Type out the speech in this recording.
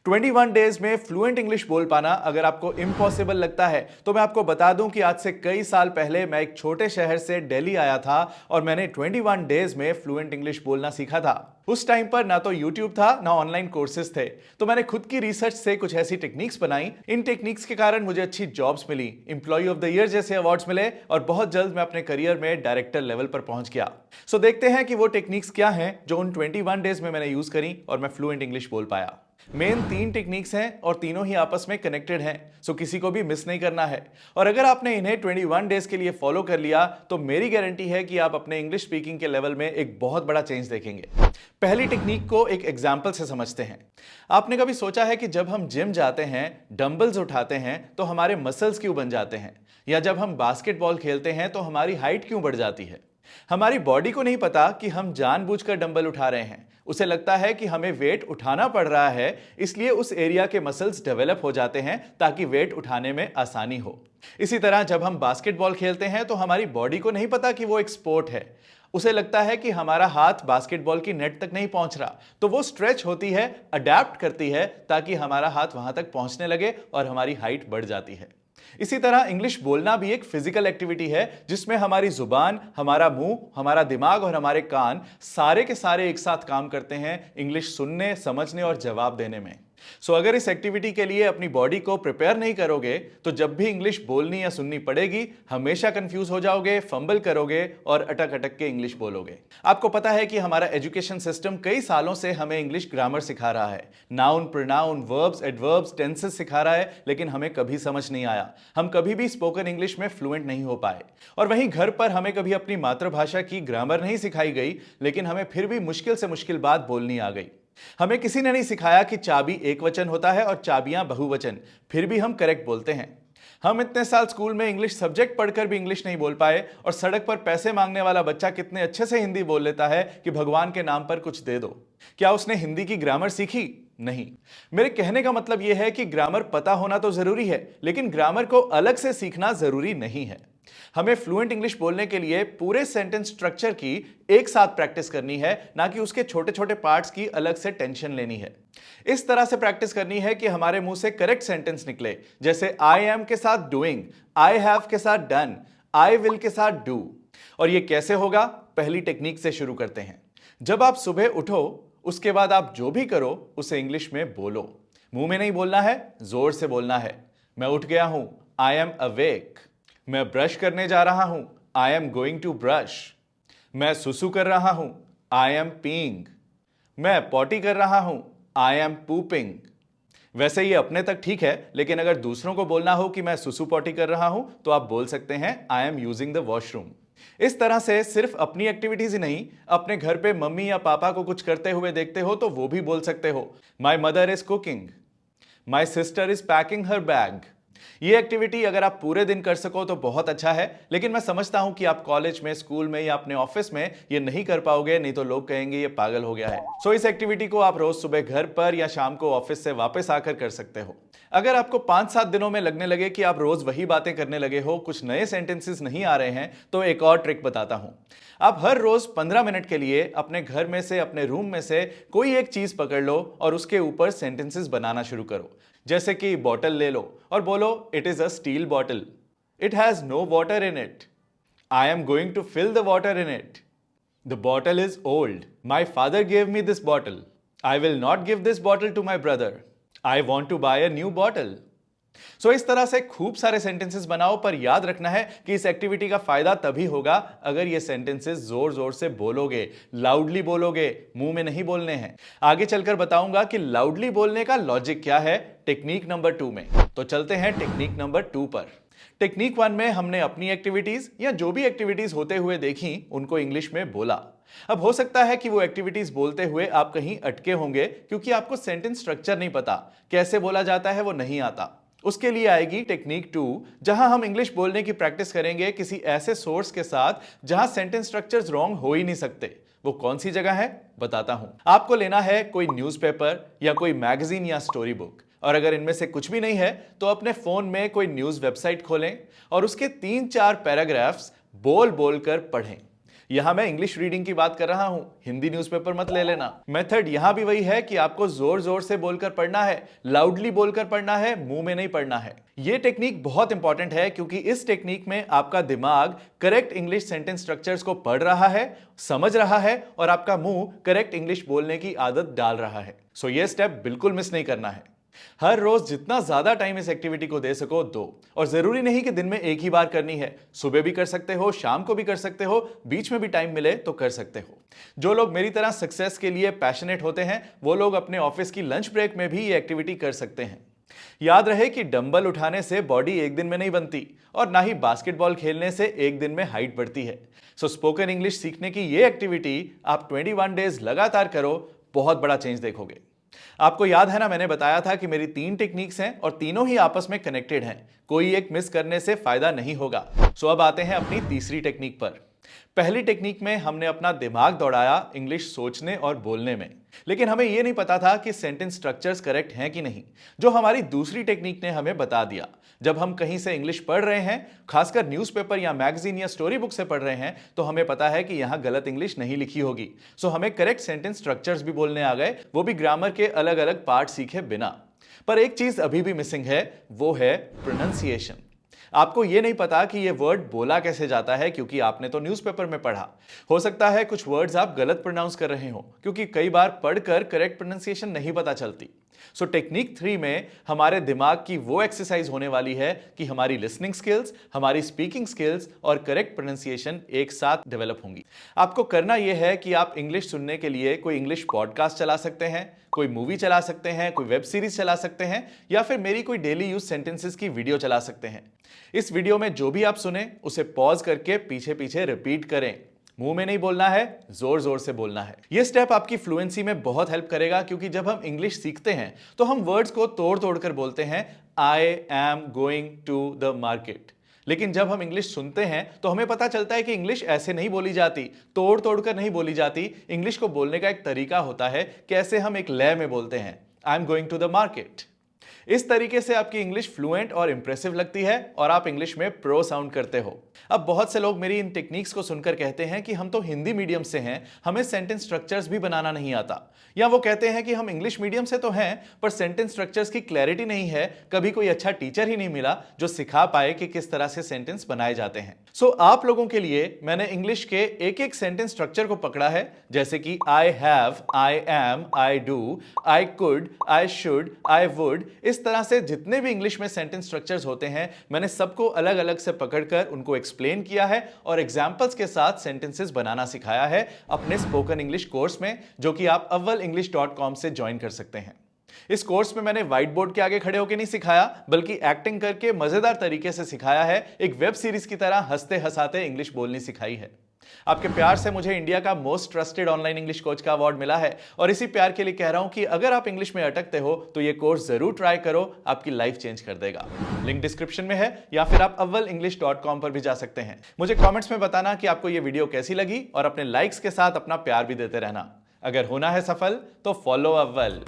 21 days में fluent English बोल पाना अगर आपको इम्पॉसिबल लगता है तो मैं आपको बता दूं कि आज से कई साल पहले मैं एक छोटे शहर से दिल्ली आया था और मैंने 21 डेज में फ्लुएंट इंग्लिश बोलना सीखा था। उस टाइम पर ना तो यूट्यूब था ना ऑनलाइन कोर्सेज थे, तो मैंने खुद की रिसर्च से कुछ ऐसी टेक्निक्स बनाई। इन टेक्निक्स के कारण मुझे अच्छी जॉब्स मिली, एम्प्लॉय ऑफ द ईयर जैसे अवार्ड्स मिले और बहुत जल्द मैं अपने करियर में डायरेक्टर लेवल पर पहुंच गया। सो देखते हैं कि वो टेक्निक्स क्या हैं जो उन 21 डेज में मैंने यूज करी और मैं फ्लुएंट इंग्लिश बोल पाया। मेन 3 टेक्निक्स हैं और तीनों ही आपस में कनेक्टेड हैं, सो किसी को भी मिस नहीं करना है। और अगर आपने इन्हें 21 डेज के लिए फॉलो कर लिया तो मेरी गारंटी है कि आप अपने इंग्लिश स्पीकिंग के लेवल में एक बहुत बड़ा चेंज देखेंगे। पहली टेक्निक को एक एग्जाम्पल से समझते हैं। आपने कभी सोचा है कि जब हम जिम जाते हैं, डंबल्स उठाते हैं तो हमारे मसल्स क्यों बन जाते हैं, या जब हम बास्केटबॉल खेलते हैं तो हमारी हाइट क्यों बढ़ जाती है? हमारी बॉडी को नहीं पता कि हम जानबूझकर डंबल उठा रहे हैं। उसे लगता है कि हमें वेट उठाना पड़ रहा है, इसलिए उस एरिया के मसल्स डेवलप हो जाते हैं ताकि वेट उठाने में आसानी हो। इसी तरह जब हम बास्केटबॉल खेलते हैं तो हमारी बॉडी को नहीं पता कि वो एक स्पोर्ट है। उसे लगता है कि हमारा हाथ बास्केटबॉल की नेट तक नहीं पहुंच रहा, तो वो स्ट्रेच होती है, अडेप्ट करती है ताकि हमारा हाथ वहां तक पहुंचने लगे और हमारी हाइट बढ़ जाती है। इसी तरह इंग्लिश बोलना भी एक फिजिकल एक्टिविटी है जिसमें हमारी जुबान, हमारा मुंह, हमारा दिमाग और हमारे कान सारे के सारे एक साथ काम करते हैं इंग्लिश सुनने, समझने और जवाब देने में। सो अगर इस एक्टिविटी के लिए अपनी बॉडी को प्रिपेयर नहीं करोगे तो जब भी इंग्लिश बोलनी या सुननी पड़ेगी हमेशा कंफ्यूज हो जाओगे, फंबल करोगे और अटक अटक के इंग्लिश बोलोगे। आपको पता है कि हमारा एजुकेशन सिस्टम कई सालों से हमें इंग्लिश ग्रामर सिखा रहा है, noun, pronoun, verbs, adverbs, tenses सिखा रहा है, लेकिन हमें कभी समझ नहीं आया। हम कभी भी स्पोकन इंग्लिश में फ्लुएंट नहीं हो पाए। और वहीं घर पर हमें कभी अपनी मातृभाषा की ग्रामर नहीं सिखाई गई, लेकिन हमें फिर भी मुश्किल से मुश्किल बात बोलनी आ गई। हमें किसी ने नहीं सिखाया कि चाबी एक वचन होता है और चाबियां बहुवचन, फिर भी हम करेक्ट बोलते हैं। हम इतने साल स्कूल में इंग्लिश सब्जेक्ट पढ़कर भी इंग्लिश नहीं बोल पाए, और सड़क पर पैसे मांगने वाला बच्चा कितने अच्छे से हिंदी बोल लेता है कि भगवान के नाम पर कुछ दे दो। क्या उसने हिंदी की ग्रामर सीखी? नहीं। मेरे कहने का मतलब यह है कि ग्रामर पता होना तो जरूरी है, लेकिन ग्रामर को अलग से सीखना जरूरी नहीं है। हमें फ्लुएंट इंग्लिश बोलने के लिए पूरे सेंटेंस स्ट्रक्चर की एक साथ प्रैक्टिस करनी है, ना कि उसके छोटे छोटे पार्ट्स की अलग से टेंशन लेनी है। इस तरह से प्रैक्टिस करनी है कि हमारे मुंह से करेक्ट सेंटेंस निकले, जैसे आई एम के साथ डूइंग, आई हैव के साथ डन, आई विल के साथ डू। और यह कैसे होगा? पहली टेक्निक से शुरू करते हैं। जब आप सुबह उठो, उसके बाद आप जो भी करो उसे इंग्लिश में बोलो। मुंह में नहीं बोलना है, जोर से बोलना है। मैं उठ गया हूं, आई एम अवेक। मैं ब्रश करने जा रहा हूं, I am going to brush. मैं सुसु कर रहा हूं, आई एम पीइंग। मैं पॉटी कर रहा हूं, आई एम पूपिंग। वैसे ये अपने तक ठीक है, लेकिन अगर दूसरों को बोलना हो कि मैं सुसु पॉटी कर रहा हूं तो आप बोल सकते हैं I am using the washroom. इस तरह से सिर्फ अपनी एक्टिविटीज ही नहीं, अपने घर पे मम्मी या पापा को कुछ करते हुए देखते हो तो वो भी बोल सकते हो। My mother is cooking, my sister is packing her bag. ये एक्टिविटी अगर आप पूरे दिन कर सको तो बहुत अच्छा है, लेकिन मैं समझता हूं कि आप कॉलेज में, स्कूल में या अपने ऑफिस में ये नहीं कर पाओगे, नहीं तो लोग कहेंगे ये पागल हो गया है। सो इस एक्टिविटी को आप रोज सुबह घर पर या शाम को ऑफिस से वापस आकर कर सकते हो। अगर आपको 5-7 दिनों में लगने लगे कि आप रोज वही बातें करने लगे हो, कुछ नए सेंटेंसेस नहीं आ रहे हैं, तो एक और ट्रिक बताता हूं। आप हर रोज 15 मिनट के लिए अपने घर में से, अपने रूम में से कोई एक चीज पकड़ लो और उसके ऊपर सेंटेंसेस बनाना शुरू करो। जैसे कि बॉटल ले लो और बोलो it is a steel bottle, it has no water in it, I am going to fill the water in it, the bottle is old, my father gave me this bottle, I will not give this bottle to my brother, I want to buy a new bottle. So इस तरह से खूब सारे sentences बनाओ, पर याद रखना है कि इस एक्टिविटी का फायदा तभी होगा अगर ये सेंटेंसेस जोर जोर से बोलोगे, लाउडली बोलोगे, मुंह में नहीं बोलने हैं। आगे चलकर बताऊंगा कि लाउडली बोलने का लॉजिक क्या है टेक्निक नंबर 2 में। तो चलते हैं टेक्निक नंबर 2 पर। टेक्निक 1 में हमने अपनी एक्टिविटीज या जो भी एक्टिविटीज होते हुए देखी उनको इंग्लिश में बोला। अब हो सकता है कि वो एक्टिविटीज बोलते हुए आप कहीं अटके होंगे, क्योंकि आपको सेंटेंस स्ट्रक्चर नहीं पता, कैसे बोला जाता है वो नहीं आता। उसके लिए आएगी टेक्निक 2, जहां हम इंग्लिश बोलने की प्रैक्टिस करेंगे किसी ऐसे सोर्स के साथ जहां सेंटेंस स्ट्रक्चर्स रॉन्ग हो ही नहीं सकते। वो कौन सी जगह है बताता हूं। आपको लेना है कोई न्यूज़पेपर या कोई मैगजीन या स्टोरी बुक, और अगर इनमें से कुछ भी नहीं है तो अपने फोन में कोई न्यूज़ वेबसाइट खोलें और उसके 3-4 पैराग्राफ्स बोल बोल कर पढ़ें। यहां मैं इंग्लिश रीडिंग की बात कर रहा हूं, हिंदी न्यूज़पेपर मत ले लेना। मेथड यहां भी वही है कि आपको जोर जोर से बोलकर पढ़ना है, लाउडली बोलकर पढ़ना है, मुंह में नहीं पढ़ना है। यह टेक्निक बहुत इंपॉर्टेंट है क्योंकि इस टेक्निक में आपका दिमाग करेक्ट इंग्लिश सेंटेंस स्ट्रक्चर्स को पढ़ रहा है, समझ रहा है और आपका मुंह करेक्ट इंग्लिश बोलने की आदत डाल रहा है। सो यह स्टेप बिल्कुल मिस नहीं करना है। हर रोज जितना ज्यादा टाइम इस एक्टिविटी को दे सको दो, और जरूरी नहीं कि दिन में एक ही बार करनी है। सुबह भी कर सकते हो, शाम को भी कर सकते हो, बीच में भी टाइम मिले तो कर सकते हो। जो लोग मेरी तरह सक्सेस के लिए पैशनेट होते हैं वो लोग अपने ऑफिस की लंच ब्रेक में भी ये एक्टिविटी कर सकते हैं। याद रहे कि डंबल उठाने से बॉडी एक दिन में नहीं बनती और ना ही बास्केटबॉल खेलने से एक दिन में हाइट बढ़ती है। सो स्पोकन इंग्लिश सीखने की ये एक्टिविटी आप 21 डेज लगातार करो, बहुत बड़ा चेंज देखोगे। आपको याद है ना, मैंने बताया था कि मेरी 3 टेक्निक्स हैं और तीनों ही आपस में कनेक्टेड हैं, कोई एक मिस करने से फायदा नहीं होगा। सो अब आते हैं अपनी तीसरी टेक्निक पर। पहली टेक्निक में हमने अपना दिमाग दौड़ाया इंग्लिश सोचने और बोलने में, लेकिन हमें यह नहीं पता था कि सेंटेंस स्ट्रक्चर्स करेक्ट हैं कि नहीं, जो हमारी दूसरी टेक्निक ने हमें बता दिया। जब हम कहीं से इंग्लिश पढ़ रहे हैं, खासकर न्यूज़पेपर या मैगजीन या स्टोरी बुक से पढ़ रहे हैं, तो हमें पता है कि यहां गलत इंग्लिश नहीं लिखी होगी। सो हमें करेक्ट सेंटेंस स्ट्रक्चर्स भी बोलने आ गए, वो भी ग्रामर के अलग अलग पार्ट सीखे बिना। पर एक चीज अभी भी मिसिंग है, वो है प्रोनाउंसिएशन। आपको यह नहीं पता कि यह वर्ड बोला कैसे जाता है क्योंकि आपने तो न्यूज़पेपर में पढ़ा। हो सकता है कुछ वर्ड्स आप गलत प्रोनाउंस कर रहे हो क्योंकि कई बार पढ़कर करेक्ट प्रोनाउंसिएशन नहीं पता चलती। सो टेक्निक 3 में हमारे दिमाग की वो एक्सरसाइज होने वाली है कि हमारी लिसनिंग स्किल्स, हमारी स्पीकिंग स्किल्स और करेक्ट प्रोनाउंसिएशन एक साथ डेवलप होंगी। आपको करना यह है कि आप इंग्लिश सुनने के लिए कोई इंग्लिश पॉडकास्ट चला सकते हैं, कोई मूवी चला सकते हैं, कोई वेब सीरीज चला सकते हैं या फिर मेरी कोई डेली यूज सेंटेंसेस की वीडियो चला सकते हैं। इस वीडियो में जो भी आप सुने उसे पॉज करके पीछे पीछे रिपीट करें। मुंह में नहीं बोलना है, जोर जोर से बोलना है। यह स्टेप आपकी फ्लुएंसी में बहुत हेल्प करेगा क्योंकि जब हम इंग्लिश सीखते हैं तो हम वर्ड्स को तोड़ तोड़ कर बोलते हैं, I am going to the market. लेकिन जब हम इंग्लिश सुनते हैं तो हमें पता चलता है कि इंग्लिश ऐसे नहीं बोली जाती, तोड़ तोड़ कर नहीं बोली जाती। इंग्लिश को बोलने का एक तरीका होता है, कैसे हम एक लय में बोलते हैं, I am going to the market. इस तरीके से आपकी इंग्लिश फ्लुएंट और इंप्रेसिव लगती है और आप इंग्लिश में प्रो साउंड करते हो। अब बहुत से लोग मेरी इन टेक्निक्स को सुनकर कहते हैं कि हम तो हिंदी मीडियम से हैं, हमें सेंटेंस स्ट्रक्चर्स भी बनाना नहीं आता। या वो कहते हैं कि हम इंग्लिश मीडियम से तो हैं पर सेंटेंस स्ट्रक्चर्स की क्लैरिटी नहीं है, कभी कोई अच्छा टीचर ही नहीं मिला जो सिखा पाए कि किस तरह से सेंटेंस बनाए जाते हैं। सो आप लोगों के लिए मैंने इंग्लिश के एक एक सेंटेंस स्ट्रक्चर को पकड़ा है, जैसे कि I have, I am, I do, I could, I should, I would. इस तरह से जितने भी इंग्लिश में सेंटेंस स्ट्रक्चर्स होते हैं मैंने सबको अलग अलग से पकड़कर उनको एक्सप्लेन किया है और एग्जांपल्स के साथ सेंटेंसेस बनाना सिखाया है अपने स्पोकन इंग्लिश कोर्स में, जो कि आप avvalenglish.com से ज्वाइन कर सकते हैं। इस कोर्स में मैंने व्हाइट बोर्ड के आगे खड़े होकर नहीं सिखाया, बल्कि एक्टिंग करके मजेदार तरीके से सिखाया है। एक वेब सीरीज की तरह हंसते हंसाते इंग्लिश बोलनी सिखाई है। आपके प्यार से मुझे इंडिया का most trusted online English coach का अवार्ड मिला है और इसी प्यार के लिए कह रहा हूं कि अगर आप इंग्लिश में अटकते हो तो ये कोर्स जरूर ट्राई करो, आपकी लाइफ चेंज कर देगा। लिंक डिस्क्रिप्शन में है या फिर आप avvalenglish.com पर भी जा सकते हैं। मुझे कमेंट्स में बताना कि आपको ये वीडियो कैसी लगी और अपने लाइक्स के साथ अपना प्यार भी देते रहना। अगर होना है सफल तो फॉलो अव्वल।